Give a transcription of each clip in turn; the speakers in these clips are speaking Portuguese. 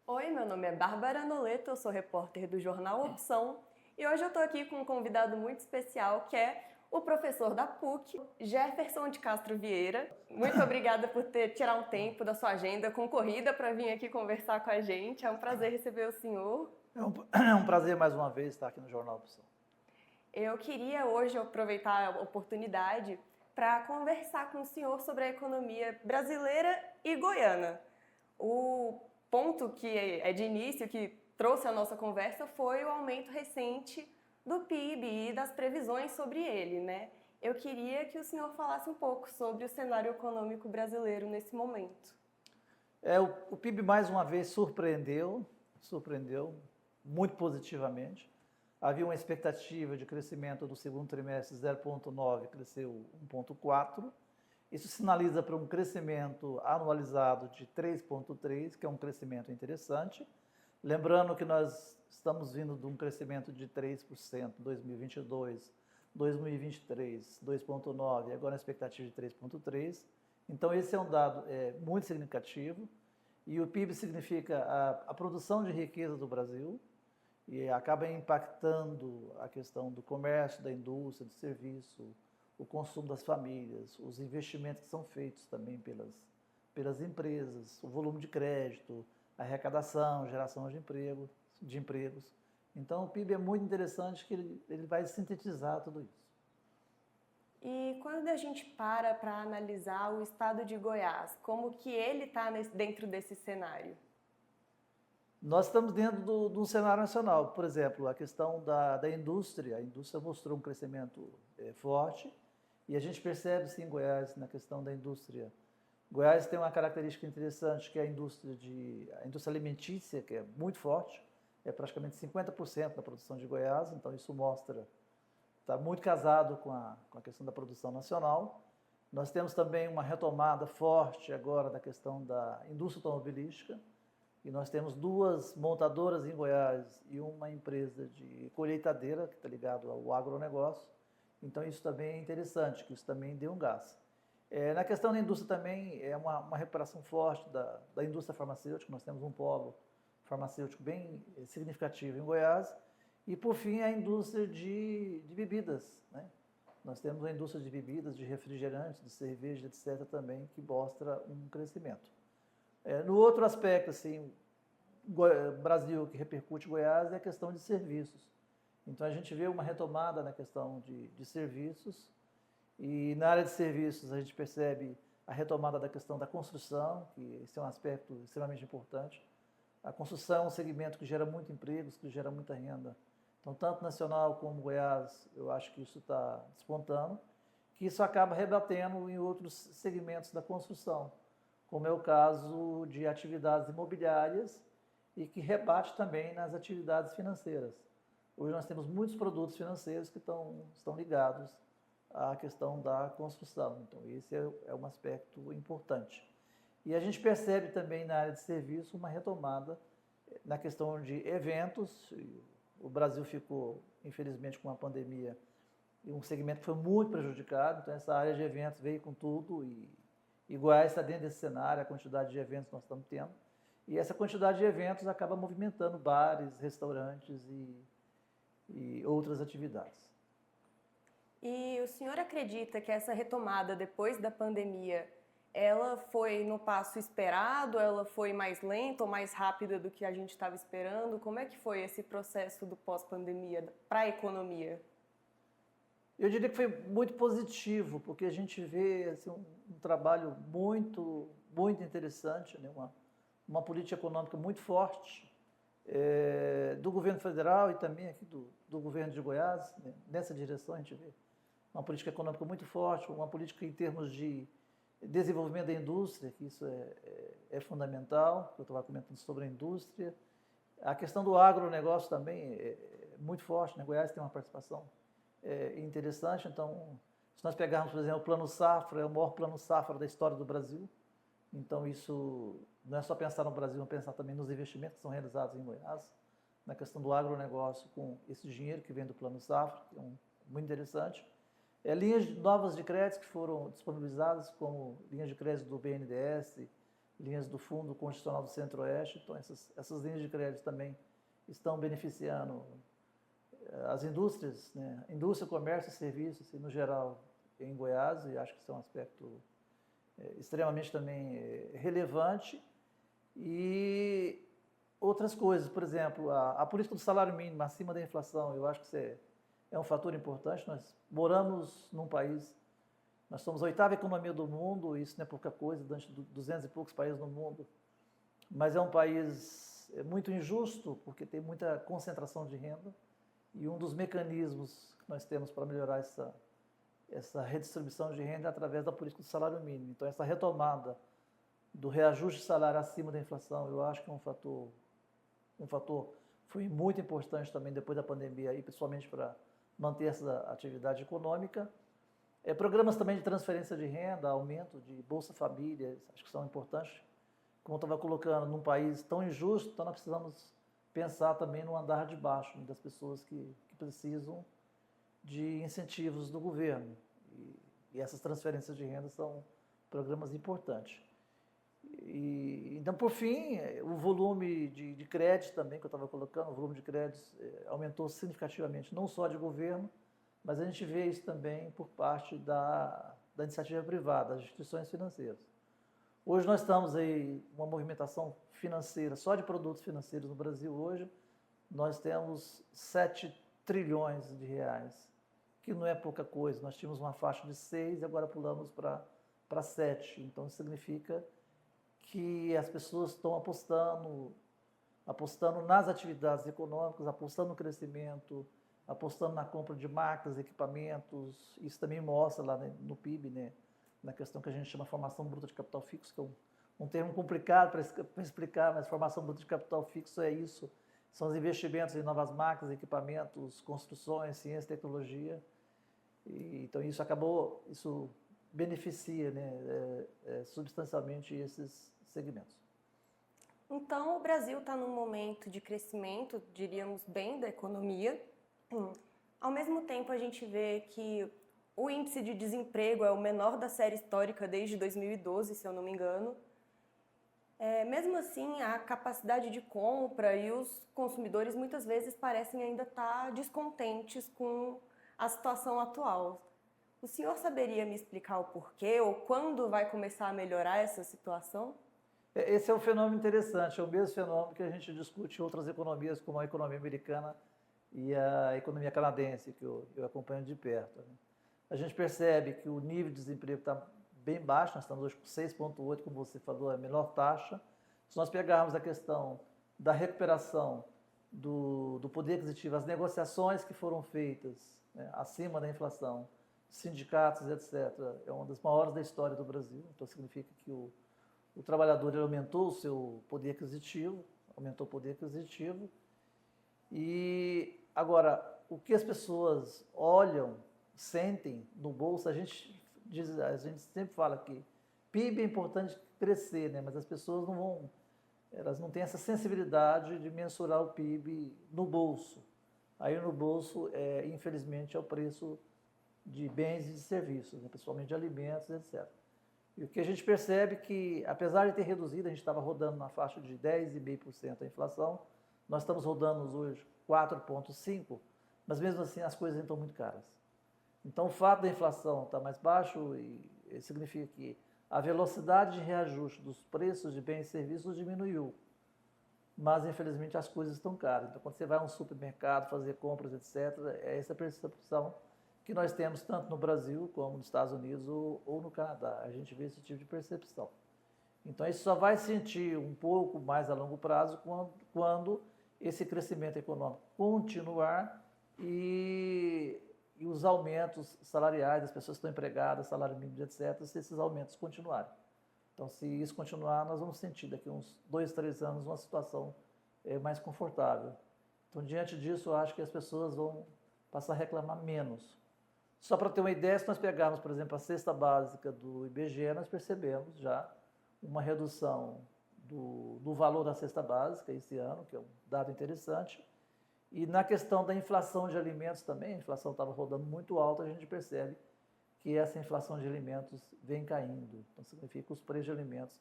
Oi, meu nome é Bárbara Noleto, eu sou repórter do jornal Opção e hoje eu estou aqui com um convidado muito especial que é o professor da PUC, Jefferson de Castro Vieira. Muito obrigada por tirar um tempo da sua agenda concorrida para vir aqui conversar com a gente. É um prazer receber o senhor. É um prazer mais uma vez estar aqui no Jornal Opção. Eu queria hoje aproveitar a oportunidade para conversar com o senhor sobre a economia brasileira e goiana. O ponto que é de início, que trouxe a nossa conversa, foi o aumento recente do PIB e das previsões sobre ele, né? Eu queria que o senhor falasse um pouco sobre o cenário econômico brasileiro nesse momento. O PIB mais uma vez surpreendeu muito positivamente. Havia uma expectativa de crescimento do segundo trimestre 0,9, cresceu 1,4. Isso sinaliza para um crescimento anualizado de 3,3, que é um crescimento interessante. Lembrando que nós estamos vindo de um crescimento de 3% em 2022, 2023, 2,9, agora a expectativa de 3,3. Então esse é um dado muito significativo. E o PIB significa a produção de riqueza do Brasil e acaba impactando a questão do comércio, da indústria, do serviço, o consumo das famílias, os investimentos que são feitos também pelas empresas, o volume de crédito, a arrecadação, geração de empregos. Então o PIB é muito interessante que ele vai sintetizar tudo isso. E quando a gente para analisar o estado de Goiás, como que ele está dentro desse cenário? Nós estamos dentro de um cenário nacional. Por exemplo, a questão da indústria. A indústria mostrou um crescimento forte e a gente percebe, sim, em Goiás, na questão da indústria. Goiás tem uma característica interessante, que é a indústria alimentícia, que é muito forte. É praticamente 50% da produção de Goiás, então isso mostra, está muito casado com a questão da produção nacional. Nós temos também uma retomada forte agora da questão da indústria automobilística, e nós temos duas montadoras em Goiás e uma empresa de colheitadeira, que está ligado ao agronegócio. Então isso também é interessante, que isso também deu um gás. Na questão da indústria também é uma recuperação forte da indústria farmacêutica. Nós temos um polo farmacêutico bem significativo em Goiás. E, por fim, a indústria de bebidas, né? Nós temos a indústria de bebidas, de refrigerantes, de cerveja, etc. também, que mostra um crescimento. No outro aspecto, assim, Brasil que repercute Goiás é a questão de serviços. Então, a gente vê uma retomada na questão de serviços. E na área de serviços a gente percebe a retomada da questão da construção, que esse é um aspecto extremamente importante. A construção é um segmento que gera muito empregos, que gera muita renda. Então, tanto nacional como Goiás, eu acho que isso está despontando, que isso acaba rebatendo em outros segmentos da construção, como é o caso de atividades imobiliárias e que rebate também nas atividades financeiras. Hoje nós temos muitos produtos financeiros que estão ligados à questão da construção. Então, esse é um aspecto importante. E a gente percebe também na área de serviço uma retomada na questão de eventos. O Brasil ficou, infelizmente, com a pandemia, e um segmento que foi muito prejudicado. Então, essa área de eventos veio com tudo e Goiás está dentro desse cenário, a quantidade de eventos que nós estamos tendo. E essa quantidade de eventos acaba movimentando bares, restaurantes e outras atividades. E o senhor acredita que essa retomada depois da pandemia, ela foi no passo esperado, ela foi mais lenta ou mais rápida do que a gente estava esperando? Como é que foi esse processo do pós-pandemia para a economia? Eu diria que foi muito positivo, porque a gente vê assim, um trabalho muito, muito interessante, né? Uma política econômica muito forte do governo federal e também aqui do governo de Goiás, né? Nessa direção a gente vê uma política econômica muito forte, uma política em termos de desenvolvimento da indústria, que isso é fundamental. Eu estava comentando sobre a indústria. A questão do agronegócio também é muito forte, né? Goiás tem uma participação interessante. Então, se nós pegarmos, por exemplo, o Plano Safra, é o maior plano safra da história do Brasil. Então, isso não é só pensar no Brasil, mas pensar também nos investimentos que são realizados em Goiás, na questão do agronegócio, com esse dinheiro que vem do Plano Safra, que é muito interessante. Linhas novas de crédito que foram disponibilizadas, como linhas de crédito do BNDES, linhas do Fundo Constitucional do Centro-Oeste. Então, essas linhas de crédito também estão beneficiando as indústrias, né? Indústria, comércio e serviços, assim, no geral, em Goiás, e acho que isso é um aspecto extremamente também relevante. E outras coisas, por exemplo, a política do salário mínimo acima da inflação, eu acho que isso é um fator importante. Nós moramos num país, nós somos a 8ª economia do mundo, isso não é pouca coisa, diante de 200 e poucos países no mundo, mas é um país muito injusto, porque tem muita concentração de renda, e um dos mecanismos que nós temos para melhorar essa redistribuição de renda é através da política do salário mínimo. Então, essa retomada do reajuste de salário acima da inflação, eu acho que é um fator foi muito importante também depois da pandemia, e principalmente para manter essa atividade econômica. Programas também de transferência de renda, aumento de Bolsa Família, acho que são importantes. Como eu estava colocando, num país tão injusto, então nós precisamos pensar também no andar de baixo, das pessoas que precisam de incentivos do governo. E essas transferências de renda são programas importantes. Então, por fim, o volume de créditos também, que eu estava colocando, o volume de créditos aumentou significativamente, não só de governo, mas a gente vê isso também por parte da iniciativa privada, das instituições financeiras. Hoje nós estamos aí uma movimentação financeira, só de produtos financeiros no Brasil hoje, nós temos 7 trilhões de reais, que não é pouca coisa. Nós tínhamos uma faixa de 6 e agora pulamos para 7. Então, isso significa que as pessoas estão apostando nas atividades econômicas, apostando no crescimento, apostando na compra de máquinas, equipamentos. Isso também mostra lá no PIB, né, na questão que a gente chama formação bruta de capital fixo, que é um termo complicado para explicar, mas formação bruta de capital fixo é isso. São os investimentos em novas máquinas, equipamentos, construções, ciência e tecnologia. Então isso beneficia, né, substancialmente esses segmentos. Então, o Brasil está num momento de crescimento, diríamos bem, da economia. Ao mesmo tempo, a gente vê que o índice de desemprego é o menor da série histórica desde 2012, se eu não me engano. Mesmo assim, a capacidade de compra e os consumidores muitas vezes parecem ainda estar descontentes com a situação atual. O senhor saberia me explicar o porquê ou quando vai começar a melhorar essa situação? Esse é um fenômeno interessante, é o mesmo fenômeno que a gente discute em outras economias, como a economia americana e a economia canadense, que eu acompanho de perto, né? A gente percebe que o nível de desemprego está bem baixo, nós estamos hoje com 6,8, como você falou, é a menor taxa. Se nós pegarmos a questão da recuperação do poder aquisitivo, as negociações que foram feitas, né, acima da inflação, sindicatos, etc., é uma das maiores da história do Brasil. Então, significa que o trabalhador ele aumentou o seu poder aquisitivo, E agora, o que as pessoas olham, sentem no bolso, a gente sempre fala que PIB é importante crescer, né? Mas as pessoas elas não têm essa sensibilidade de mensurar o PIB no bolso. Aí no bolso, infelizmente, é o preço de bens e de serviços, né? Principalmente de alimentos, etc. E o que a gente percebe é que, apesar de ter reduzido, a gente estava rodando na faixa de 10,5% a inflação, nós estamos rodando hoje 4,5%, mas mesmo assim as coisas estão muito caras. Então, o fato da inflação estar mais baixo significa que a velocidade de reajuste dos preços de bens e serviços diminuiu, mas, infelizmente, as coisas estão caras. Então, quando você vai a um supermercado fazer compras, etc., é essa percepção que nós temos tanto no Brasil como nos Estados Unidos ou no Canadá. A gente vê esse tipo de percepção. Então, isso só vai sentir um pouco mais a longo prazo quando esse crescimento econômico continuar e os aumentos salariais das pessoas que estão empregadas, salário mínimo, etc., se esses aumentos continuarem. Então, se isso continuar, nós vamos sentir daqui a uns 2, 3 anos uma situação mais confortável. Então, diante disso, eu acho que as pessoas vão passar a reclamar menos. Só para ter uma ideia, se nós pegarmos, por exemplo, a cesta básica do IBGE, nós percebemos já uma redução do valor da cesta básica esse ano, que é um dado interessante. E na questão da inflação de alimentos também, a inflação estava rodando muito alta, a gente percebe que essa inflação de alimentos vem caindo. Então, significa que os preços de alimentos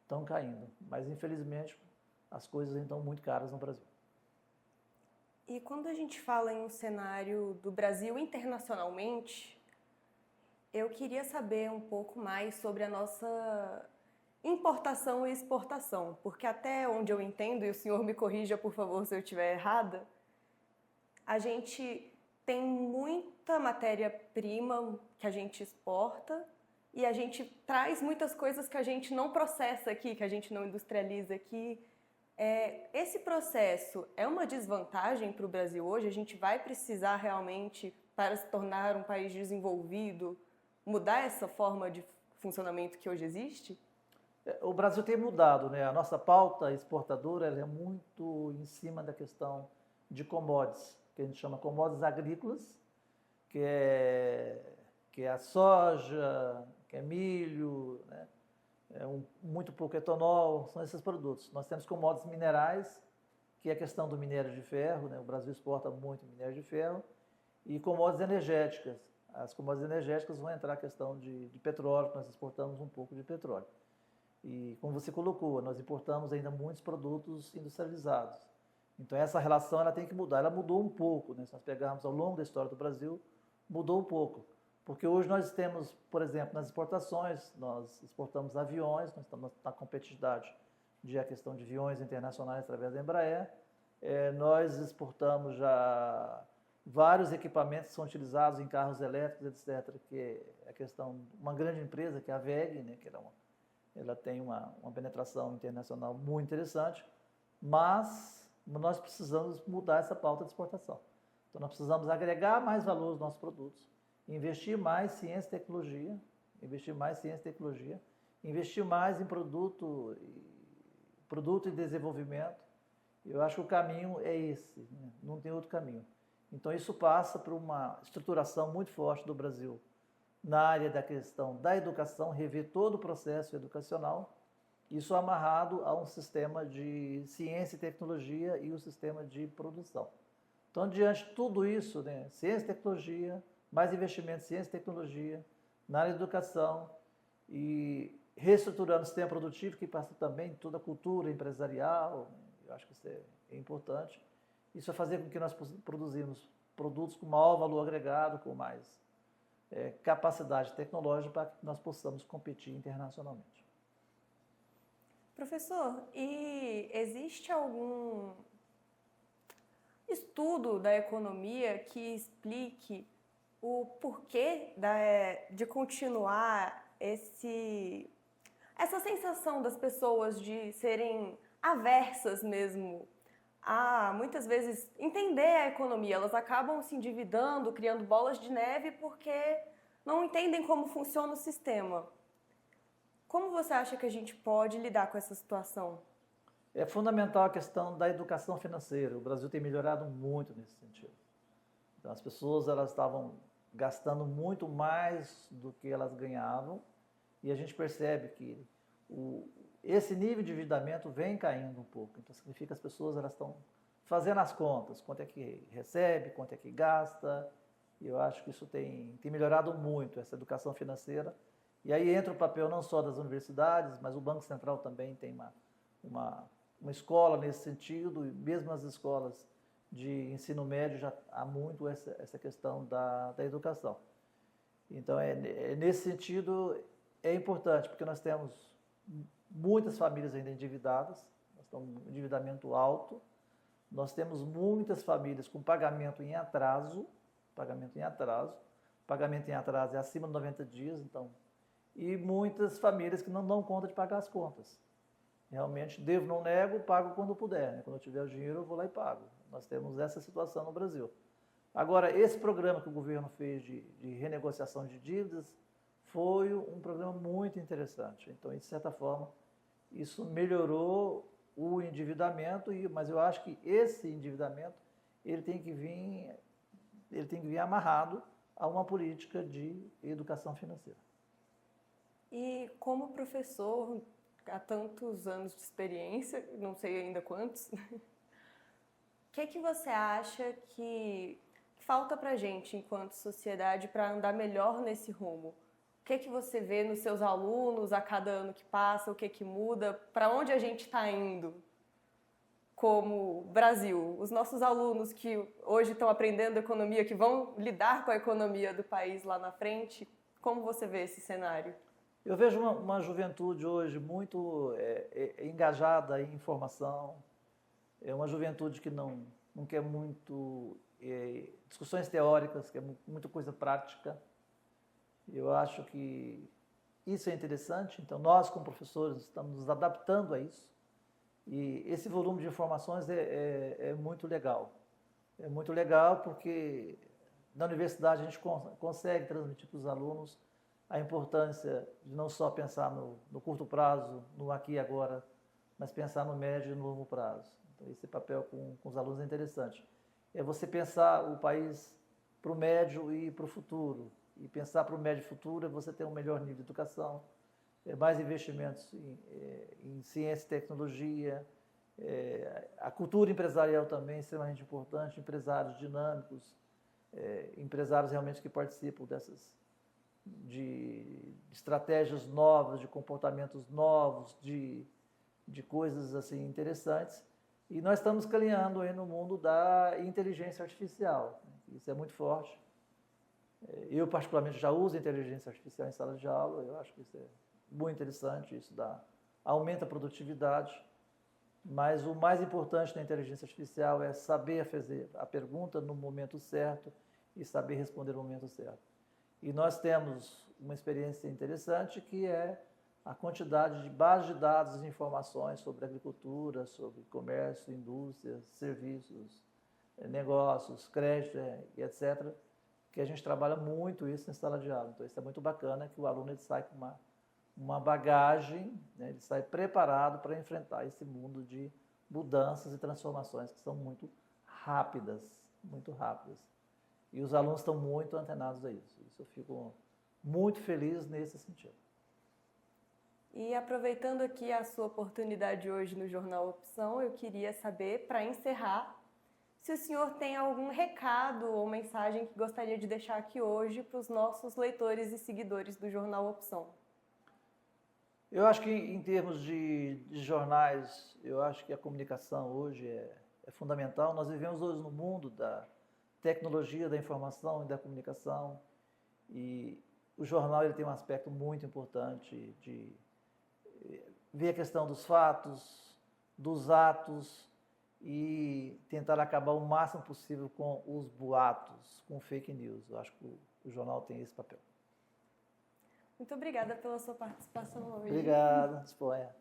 estão caindo. Mas, infelizmente, as coisas ainda estão muito caras no Brasil. E quando a gente fala em um cenário do Brasil internacionalmente, eu queria saber um pouco mais sobre a nossa importação e exportação, porque até onde eu entendo, e o senhor me corrija, por favor, se eu estiver errada, a gente tem muita matéria-prima que a gente exporta e a gente traz muitas coisas que a gente não processa aqui, que a gente não industrializa aqui. Esse processo é uma desvantagem para o Brasil hoje? A gente vai precisar realmente, para se tornar um país desenvolvido, mudar essa forma de funcionamento que hoje existe? O Brasil tem mudado, né? A nossa pauta exportadora ela é muito em cima da questão de commodities, que a gente chama commodities agrícolas, que é a soja, que é milho, né? Muito pouco etanol, são esses produtos. Nós temos commodities minerais, que é a questão do minério de ferro, né? O Brasil exporta muito minério de ferro, e commodities energéticas. As commodities energéticas vão entrar a questão de petróleo, nós exportamos um pouco de petróleo. E como você colocou, nós importamos ainda muitos produtos industrializados. Então essa relação ela tem que mudar. Ela mudou um pouco, né? Se nós pegarmos ao longo da história do Brasil, mudou um pouco. Porque hoje nós temos, por exemplo, nas exportações, nós exportamos aviões, nós estamos na competitividade de a questão de aviões internacionais através da Embraer. Nós exportamos já vários equipamentos que são utilizados em carros elétricos, etc., que é a questão de uma grande empresa, que é a WEG, né, que ela tem uma penetração internacional muito interessante, mas nós precisamos mudar essa pauta de exportação. Então, nós precisamos agregar mais valor aos nossos produtos, investir mais em ciência e tecnologia, investir mais em produto e desenvolvimento. Eu acho que o caminho é esse, né? Não tem outro caminho. Então, isso passa por uma estruturação muito forte do Brasil na área da questão da educação, rever todo o processo educacional, isso amarrado a um sistema de ciência e tecnologia e o sistema de produção. Então, diante de tudo isso, né, ciência e tecnologia, mais investimento em ciência e tecnologia, na área da educação e reestruturando o sistema produtivo, que passa também toda a cultura empresarial, eu acho que isso é importante. Isso vai fazer com que nós produzimos produtos com maior valor agregado, com mais capacidade tecnológica para que nós possamos competir internacionalmente. Professor, e existe algum estudo da economia que explique o porquê de continuar essa sensação das pessoas de serem aversas mesmo a, muitas vezes, entender a economia? Elas acabam se endividando, criando bolas de neve porque não entendem como funciona o sistema. Como você acha que a gente pode lidar com essa situação? É fundamental a questão da educação financeira. O Brasil tem melhorado muito nesse sentido. Então, as pessoas elas estavam gastando muito mais do que elas ganhavam e a gente percebe que esse nível de endividamento vem caindo um pouco. Então, significa que as pessoas elas estão fazendo as contas, quanto é que recebe, quanto é que gasta. E eu acho que isso tem melhorado muito, essa educação financeira. E aí entra o papel não só das universidades, mas o Banco Central também tem uma escola nesse sentido, e mesmo as escolas de ensino médio já há muito essa questão da educação. Então, nesse sentido, é importante, porque nós temos muitas famílias ainda endividadas, nós estamos com um endividamento alto, nós temos muitas famílias com pagamento em atraso é acima de 90 dias, então, e muitas famílias que não dão conta de pagar as contas. Realmente, devo, não nego, pago quando puder, né? Quando eu tiver o dinheiro, eu vou lá e pago. Nós temos essa situação no Brasil. Agora, esse programa que o governo fez de renegociação de dívidas foi um programa muito interessante. Então, de certa forma, isso melhorou o endividamento, mas eu acho que esse endividamento ele tem que vir amarrado a uma política de educação financeira. E como professor, há tantos anos de experiência, não sei ainda quantos, o que você acha que falta para a gente, enquanto sociedade, para andar melhor nesse rumo? que você vê nos seus alunos a cada ano que passa, o que muda, para onde a gente está indo como Brasil? Os nossos alunos que hoje estão aprendendo economia, que vão lidar com a economia do país lá na frente, como você vê esse cenário? Eu vejo uma juventude hoje muito engajada em informação, é uma juventude que não quer muito discussões teóricas, quer muito coisa prática. Eu acho que isso é interessante, então nós como professores estamos nos adaptando a isso e esse volume de informações é muito legal. É muito legal porque na universidade a gente consegue transmitir para os alunos a importância de não só pensar no curto prazo, no aqui e agora, mas pensar no médio e no longo prazo. Então esse papel com os alunos é interessante. É você pensar o país para o médio e para o futuro. E pensar para o médio futuro é você ter um melhor nível de educação, mais investimentos em ciência e tecnologia, a cultura empresarial também é extremamente importante, empresários dinâmicos, empresários realmente que participam de estratégias novas, de comportamentos novos, de coisas assim interessantes. E nós estamos caminhando aí no mundo da inteligência artificial, isso é muito forte. Eu, particularmente, já uso inteligência artificial em sala de aula, eu acho que isso é muito interessante, isso aumenta a produtividade, mas o mais importante da inteligência artificial é saber fazer a pergunta no momento certo e saber responder no momento certo. E nós temos uma experiência interessante que é a quantidade de bases de dados e informações sobre agricultura, sobre comércio, indústria, serviços, negócios, crédito e etc., que a gente trabalha muito isso em sala de aula. Então, isso é muito bacana, que o aluno ele sai com uma bagagem, né, ele sai preparado para enfrentar esse mundo de mudanças e transformações que são muito rápidas, muito rápidas. E os alunos estão muito antenados a isso. Isso eu fico muito feliz nesse sentido. E aproveitando aqui a sua oportunidade hoje no Jornal Opção, eu queria saber, para encerrar, se o senhor tem algum recado ou mensagem que gostaria de deixar aqui hoje para os nossos leitores e seguidores do Jornal Opção. Eu acho que em termos de jornais, eu acho que a comunicação hoje é fundamental. Nós vivemos hoje no mundo da tecnologia, da informação e da comunicação, e o jornal ele tem um aspecto muito importante de ver a questão dos fatos, dos atos, e tentar acabar o máximo possível com os boatos, com fake news. Eu acho que o jornal tem esse papel. Muito obrigada pela sua participação hoje. Obrigado, disponha.